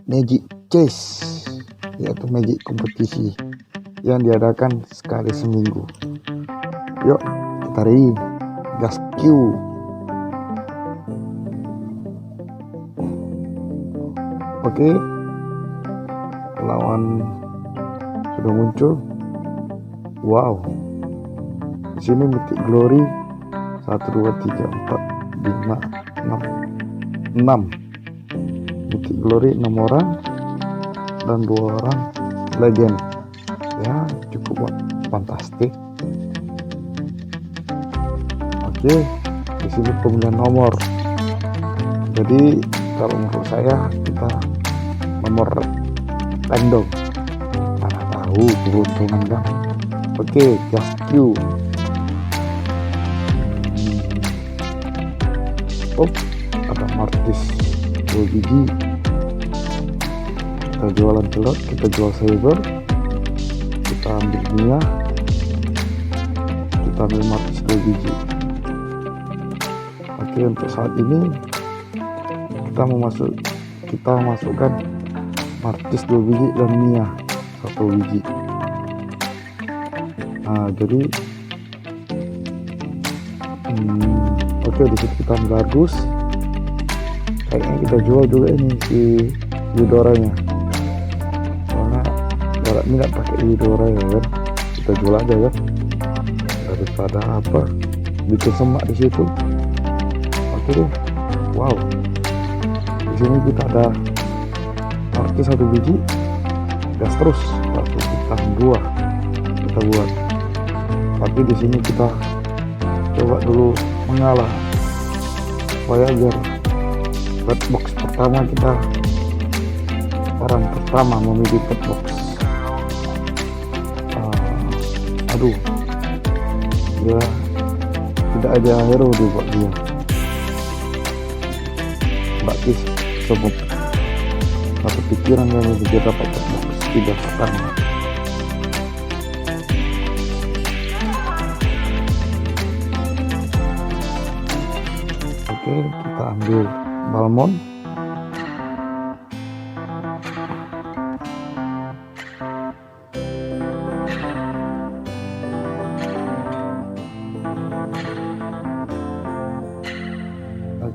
Magic Chase, yaitu magic kompetisi yang diadakan sekali seminggu. Yuk kita ready, gas Q. Oke, lawan sudah muncul. Wow, di sini Mythic Glory 1 2 3 4 5 6 Mythic Glory 6 orang dan 2 orang legend. Ya, cukup fantastik. Oke, di sini pemilihan nomor. Jadi kalau menurut saya kita nomor random, mana tahu keberuntungan kan. Oke, gas Q. Oh, ada Martis 2 biji. Kita jualan telur, kita jual saber, kita ambil Mia, kita ambil Martis 2 biji. Oke, untuk saat ini kita masukkan Martis 2 biji dan Mia 1 biji. Nah, jadi oke, di situ kita bagus. Kayaknya kita jual juga ini si Eudoranya, soalnya galak minat pakai Eudora ya kan. Kita jual aja kan, daripada apa bikin semak di situ. Oke deh. Wow, di sini kita ada Martis 1 biji, gas terus. Lalu kita 2 kita buat. Tapi di sini kita coba dulu mengalah supaya agar red box pertama kita orang pertama memilih red box. Aduh, ya tidak ada hero buat dia. Berarti sebut satu pikiran yang dia dapat red box tidak pertama. Oke, kita ambil Balmond.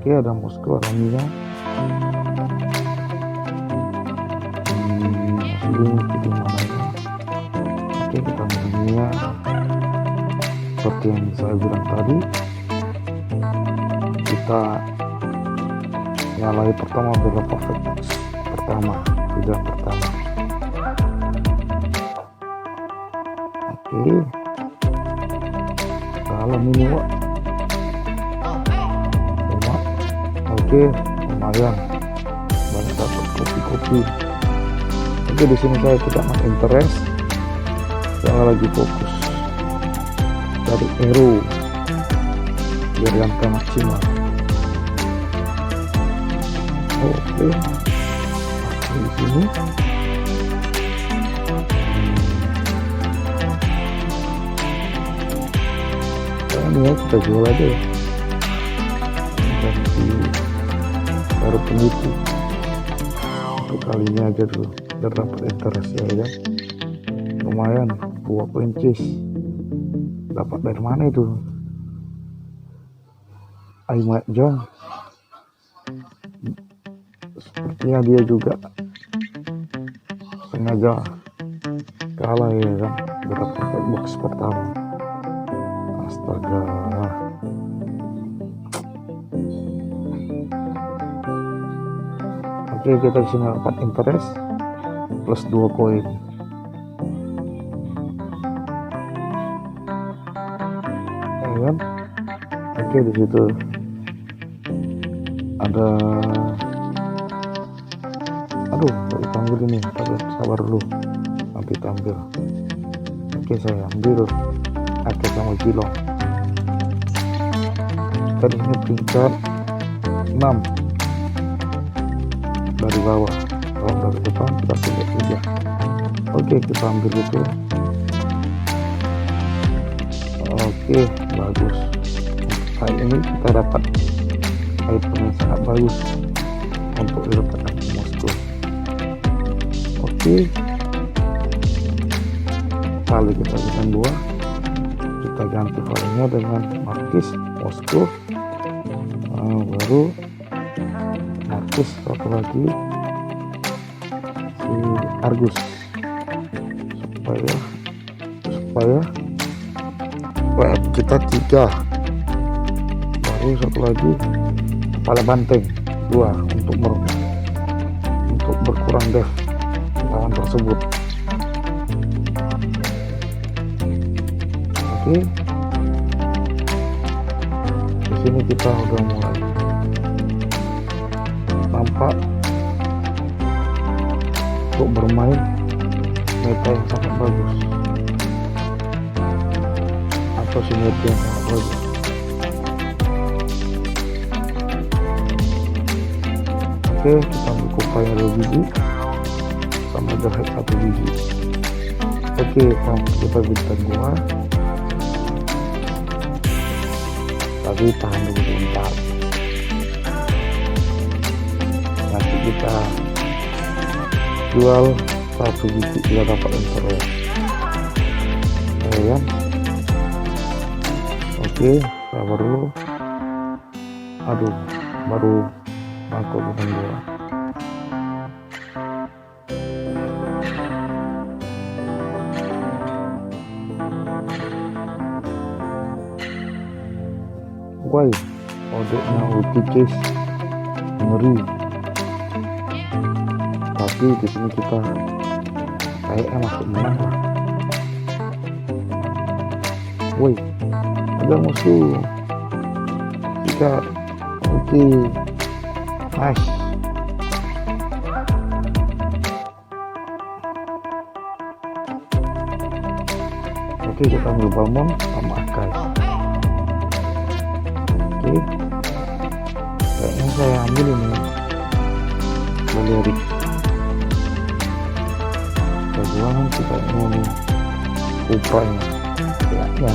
Oke, ada Moskow, ada Mia. Oke, kita ambil Mia. Seperti yang saya bilang tadi, kita nyalahi pertama adalah perfect box pertama, tidak pertama. Oke, dalam ini Wak. Oke, lumayan banyak dapat kopi. Oke, di sini saya tidak mau interest, saya lagi fokus dari hero biar yang maksimal. Oke, di sini ini ya, kita jual aja ya. Ganti baru penipu untuk kali ini aja dulu biar dapat interest ya kan. Lumayan 2 koin chase. Dapat dari mana itu? Aimat John, sepertinya dia juga sengaja kalah ya kan, berapa box pertama. Astaga. Oke, kita disini dapat interest plus 2 koin. Ya kan? Oke, di situ ada, aduh, baru tampil ini, tapi sabar dulu, nanti tampil. Oke, saya ambil Ake sama Gilong. Tadi ini peringkat 6 dari bawah, kalau dari depan kita pilih 3. Oke, kita ambil itu. Oke, bagus. Kali ini kita dapat item yang sangat bagus untuk didapatkan ke Moskow. lagi, kali kita bintang 2, kita ganti valenya dengan Marquis Moskow. Baru Marquis, satu lagi si Argus, supaya WF kita 3. Baru satu lagi kepala banteng 2 untuk berkurang def lawan tersebut. Oke, di sini kita udah mulai nampak untuk bermain meta yang sangat bagus atau sinergi yang sangat bagus. Oke, kita ambil kupanya 2 biji sama gerhet 1 biji. Oke, kita bintang 2, tapi tahan dulu sebentar, nanti kita jual 1 biji kita dapat infrared ya. Oke, sabar dulu. Aduh, baru masuk bintang 2. Why odeknya ulti case ngeri, tapi di sini kita kayaknya masih menang lah. Woi, ada musuh kita ulti, nice. Oke, kita ambil Balmond sama Akai. Oke, kayaknya saya ambil ini Balearic. Jagoan kita ini Kupranya kayaknya.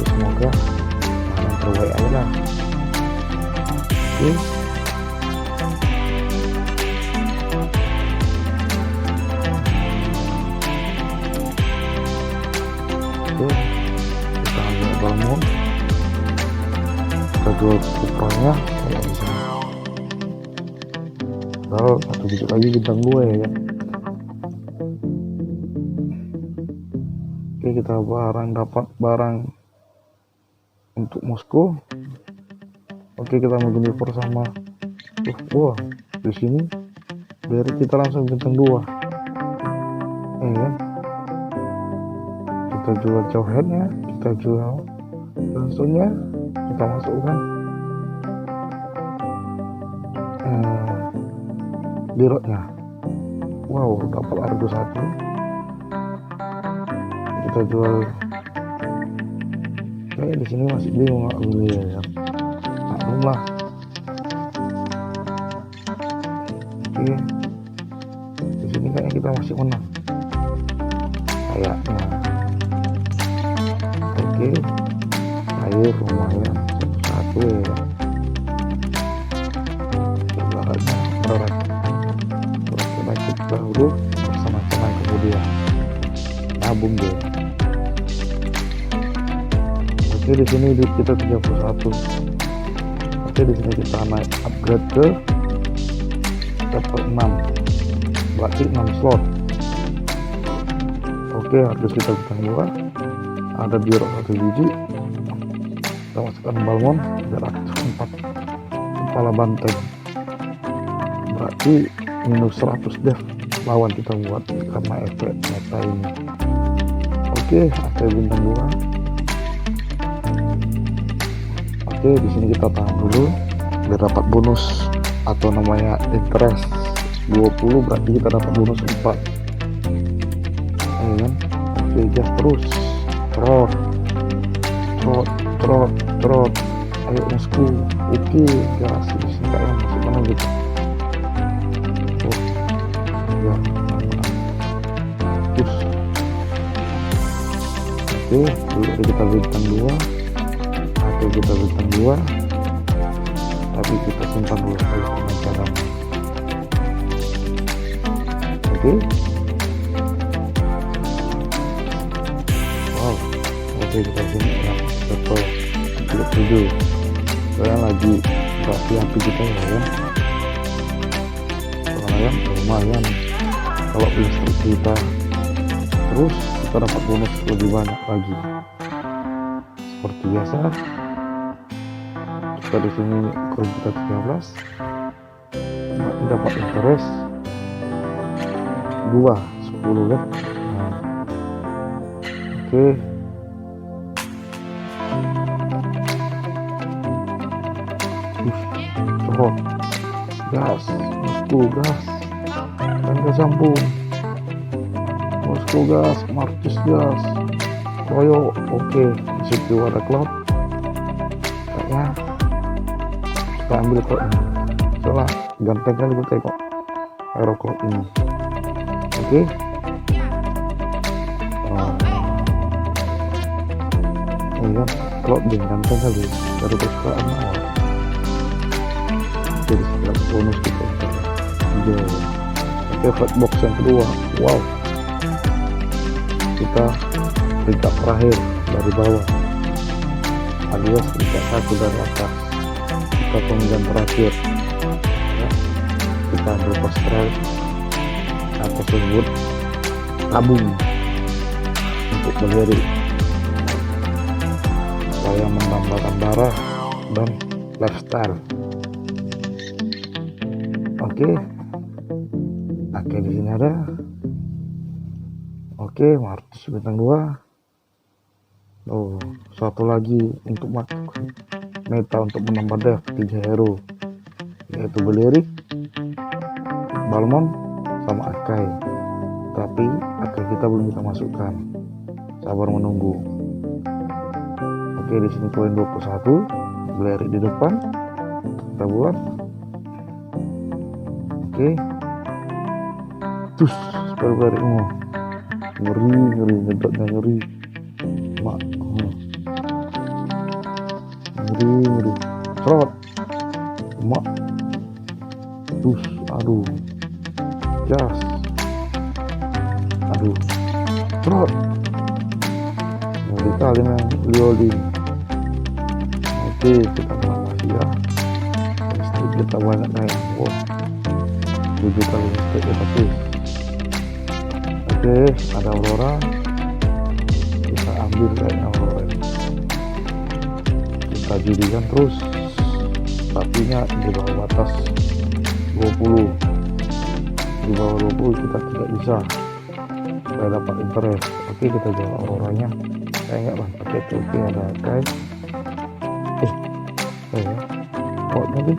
Semoga yang terbaik aja lah. Oke, kita ambil Balmond, kita jual Kupranya kayak di sini. Lalu 1 biji lagi bintang 2 ya kan. Oke, kita dapat barang untuk Moskow. Oke, kita mau deliver sama wah, di sini dari kita langsung bintang 2 ya. Kita jual jauhheadnya, kita jual langsungnya, kita masukkan birotnya. Wow, dapat Argus 1. Kita jual. Kayak di sini masih bingung nggak beli ya. Maklum lah. Oke, di sini kayaknya kita masih menang. Kayaknya. Oke, air lumayan 1 ya. Ibaratnya berat. Terus kita dahulu bersama teman kemudian nabung deh. Oke, di sini duit kita 31. Oke, di sini kita naik upgrade ke level 6, berarti 6 slot. Oke, harus kita bintang 2, ada birok 1 biji, kita masukkan Balmond biar aktif 4 kepala banteng, berarti minus 100 def lawan kita buat karena efek meta ini. Oke, aktif bintang 2. Oke, di sini kita tahan dulu biar dapat bonus atau namanya interest 20, berarti kita dapat bonus 4. Ayo kan? Oke, gas terus. Trot. Ayo Moskow. Oke, gas di sini kayaknya masih mana gitu. Ya. Terus. Oke, dulu kita bintang 2. Kita bintang 2, tapi kita simpan dulu kali cadangan. Oke, Oke. Wow, oke, kita sini ya, betul, tidak setuju. Saya lagi api kita ya kan. Soalnya lumayan kalau listrik kita terus, kita dapat bonus lebih banyak lagi. Seperti biasa, kita di sini koin kita 13, dapat interest 10 kan. Nah, oke. Corot, gas, bosku, gas, dan gas sambung, bosku, gas, marcus, gas, koyo. Oke, disitu ada cloud. Kayaknya kita ambil cloud ini, soalnya ganteng kali gue tengok aero cloud ini. Oke. Iya, cloud dia ganteng kali dari kesukaan awal. Jadi setelah bonus kita oke, flat box yang kedua. Wow, kita peringkat terakhir dari bawah, alias peringkat 1 dari atas. Kita pemilihan terakhir ya. Kita ambil post trade atau tersebut tabung untuk berdiri supaya menambahkan darah dan lifestyle. Oke, di sini ada. Oke, Martis bintang 2. Oh, satu lagi untuk meta untuk menambah dev 3 hero, yaitu Belerik, Balmon, sama Akai. Tapi Akai kita belum bisa masukkan. Sabar menunggu. Oke, di sini koin 21, Belerik di depan. Kita buat. Oke, terus balik ngeri ngedotnya ngeri mak, ngeri serot mak, terus aduh gas, aduh serot ngeri kali nih Lioli. Oke, kita masih ya, listrik kita banyak naik. Wow, 7 kali listrik ya tapi. Oke, ada Aurora, kita ambil kayaknya Aurora ini. Kita jadikan terus, tapinya di bawah batas 20. Di bawah 20 kita tidak bisa supaya dapat interest. Oke, kita jual Auroranya. Saya nggak pakai itu. Oke, ada guys. Ya. Oh, nanti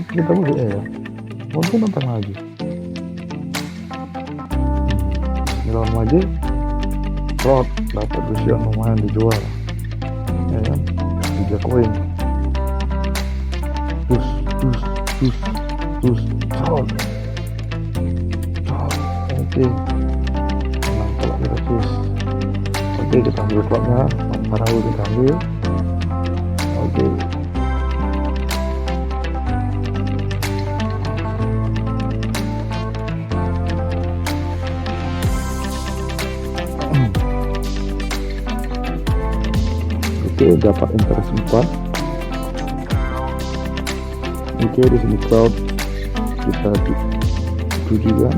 kita boleh ya. Mungkin nonton lagi. Lawan maju, Rod dapat besi yang lumayan dijual, ya kan? 3 koin. Terus, Rod. Oke, menang kalau kita terus. Oke, kita ambil klubnya, Parahu kita ambil. Oke. Oke, dapat interest 4. Oke, di sini cloud kita tujuan.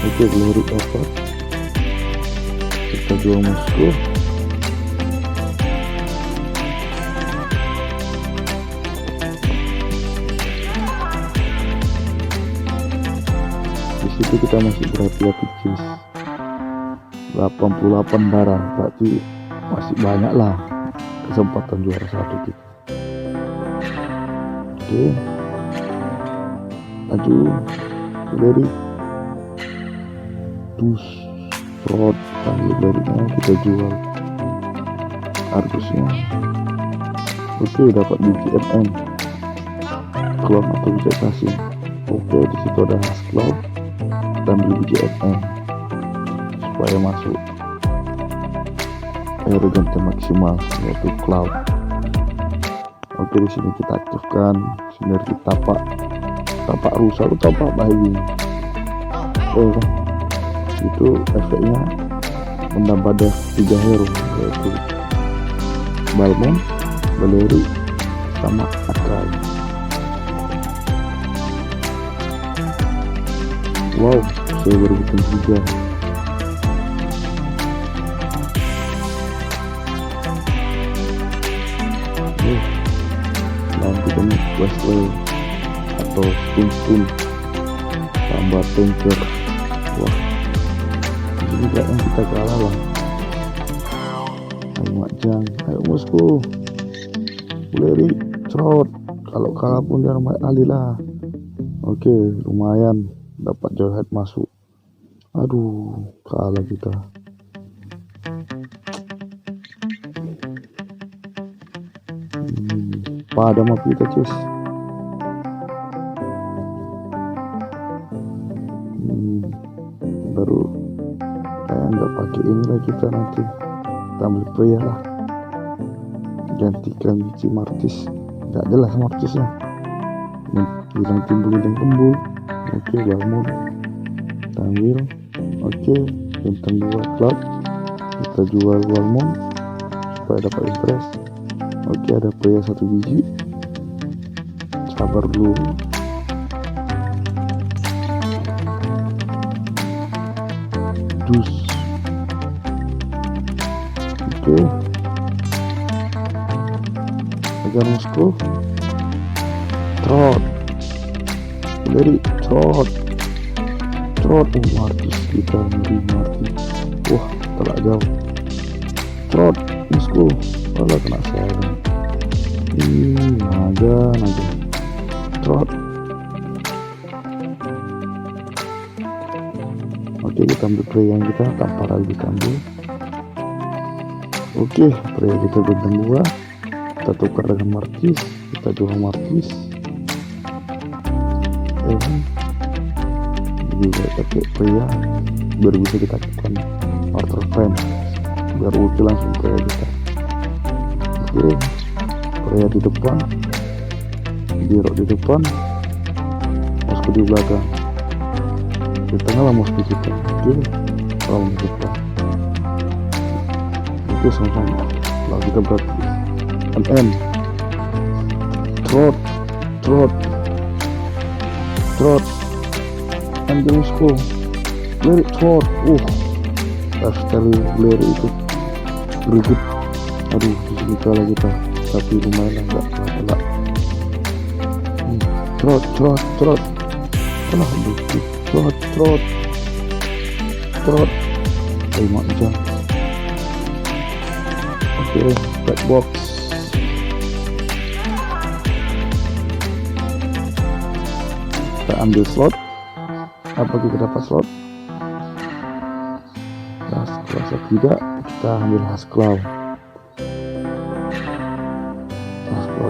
Oke, Belerik dapat. Kita jual Moskow. Di situ kita masih berhati-hati guys. 88 darah, berarti masih banyak lah kesempatan juara 1 kita. Oke, maju Belerik, terus Rod, ambil Beleriknya kita jual Argusnya. Oke, dapat BGMN clone atau vegetasi. Oke, di situ ada cloud dan BGMN supaya masuk aeroganti maksimal, yaitu cloud. Oke, di sini kita aktifkan sinergi tapak rusak atau tapak bayi. kan, itu efeknya menambah dev 3 hero, yaitu Balmond, Valeri, sama Akai. Wow, saya baru bikin 3. Lanjutkan Wesley atau Stun tambah tanker. Wah, ini kayaknya kita kalah lah. Ayo Makjang, ayo Moskow, Valeri, Trot. Kalau kalah pun jangan main Ali lah. Oke, lumayan dapat Joyhead masuk. Aduh, kalah kita. Padam apa kita cus. Baru kayak nggak pakai ini lah kita nanti. Kita ambil pria lah, gantikan biji Martis. Nggak jelas Martisnya, bilang timbul dan kembul. Oke, Balmond, Tanwil. Oke, bintang 2 Cloud. Kita jual Balmond supaya dapat impress. Oke, ada pria 1 biji. Sabar dulu. Dus. Oke. Agar Moskow. Trot. Valeri, Trot. Martis, kita ngeri Martis. Wah, telak jauh. Trot, Moskow. Kalau kena saya. Naga. Trot. Oke, kita ambil pria yang kita tanpa ragu kita ambil. Oke, pria kita bintang 2. Kita tukar dengan Martis. Kita jual Martis. Juga pakai pria biar bisa kita tekan order frame, biar ulti langsung pria kita. Oke, pria di depan, Biro di depan, Moskow di belakang, di tengah lah Moskow kita. Oke, lawan di depan. Oke, sama-sama lalu kita berarti MM Trot ambil Moskow, Valeri, Trot. Lifestyle Valeri itu berikut. Aduh, disini kalah kita, tapi lumayan lah, enggak. Trot. Kalah dikit. Trot. Terima jam. Oke, black box. Kita ambil slot. Apa kita dapat slot? Nah, kalau tidak, kita ambil Haskell.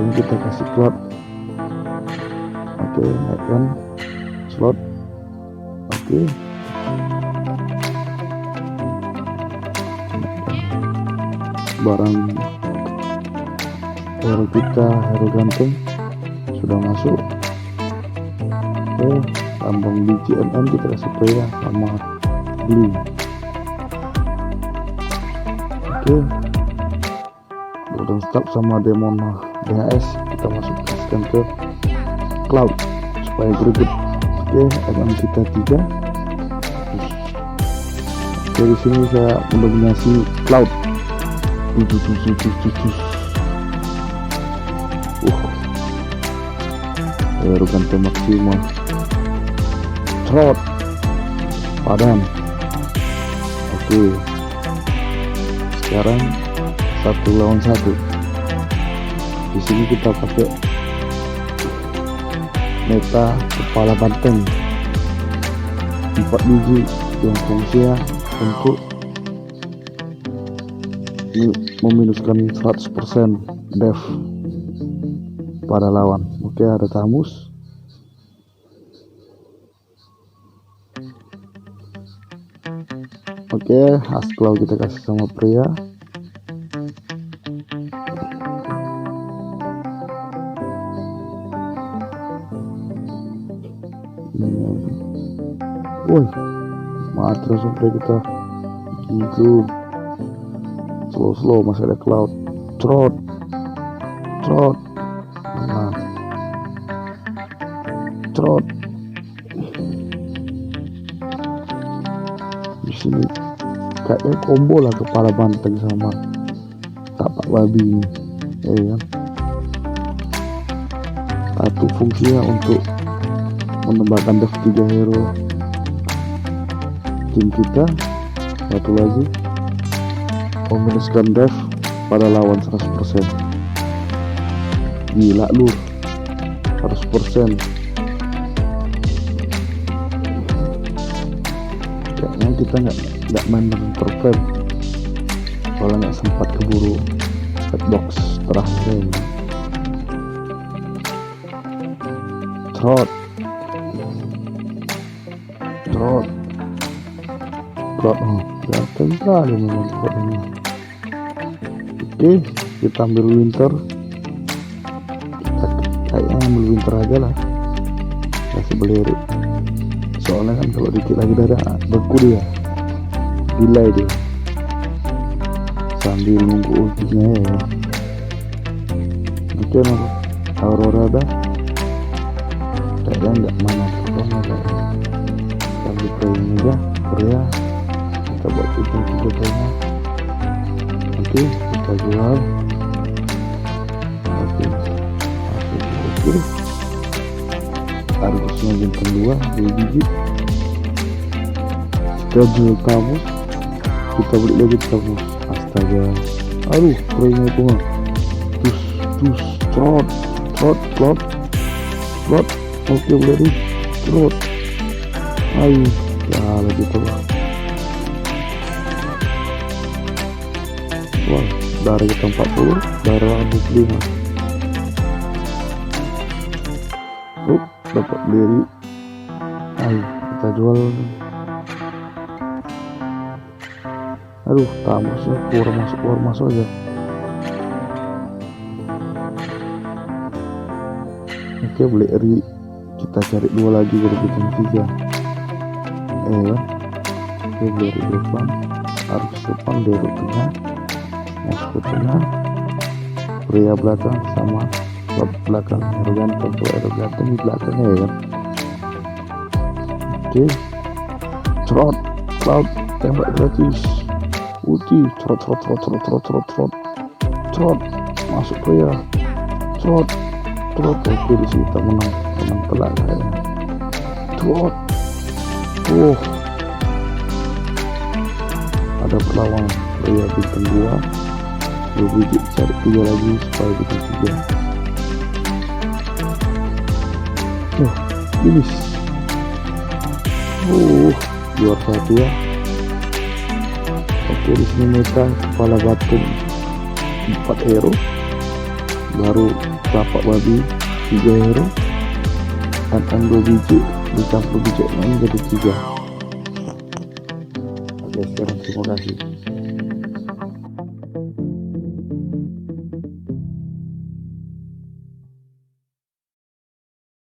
Ini kita kasih slot. Oke, naikkan slot. Oke, barang hero kita, hero ganteng sudah masuk. Oke, lambang biji MM kita kasih pria sama beli. Oke, golden stab sama demon DHS kita masukkan ke Cloud supaya greget. Oke, MM kita 3. Oke, di sini saya mendominasi Cloud. Hero ganteng maksimal. Trot, padam. Oke, sekarang 1 lawan 1. Di sini kita pakai meta kepala banteng 4 biji yang fungsinya untuk meminuskan 100% def pada lawan. Oke, ada Tamus. Oke, Haskell kita kasih sama pria. Woi, mati langsung play kita gitu. Slow masih ada cloud. Trot nah trot di sini kayaknya combo lah kepala banteng sama tapak babi ini, ya kan. Satu fungsinya untuk menembakkan dev 3 hero tim kita, satu lagi meminuskan dev pada lawan 100%. Gila lu, 100%. Kayaknya kita nggak main interframe, soalnya nggak sempat keburu setbox terakhir ini. Trot ganteng kali memang trot ini. Oke, kita ambil winter. Kita kayaknya ambil winter aja lah, kasih belirik, soalnya kan kalau dikit lagi ada beku dia, delay dia sambil nunggu ultinya ya. Oke, Aurora dah kayaknya nggak mana pertama kayaknya. Kita ambil playing aja Korea, kita buat itu juga kayaknya. Oke, kita jual. Oke, harusnya bintang 2 biji. Kita jual kamu, kita beli lagi kamu. Astaga, aduh playnya itu mah tus trot. Oke, boleh di trot. Ayo, ya lagi tuh. Wah, darah kita 40, darah 25. Dapat beli. Ayo, kita jual. Aduh, tamusnya keluar masuk aja. Oke, beli eri. Kita cari 2 lagi dari bintang 3. Kan? Oke, beli eri depan. Harus depan dari tengah. Masuk ke tengah. Pria belakang sama slot belakang. Arroganton tuh Arroganton di belakangnya ya kan. Oke. Trot. Cloud. Tembak gratis. Ulti. Trot. Masuk pria. Trot. Oke, di sini kita menang telak kayaknya. Trot. Ada perlawan pria bintang 2 biji, cari 3 lagi supaya bintang 3. Finish. Juara 1 ya. Oke, di sini meta kepala batu 4 hero, baru tapak babi 3 hero, dan 2 biji dicampur biji menjadi 3. Oke, sekarang terima kasih.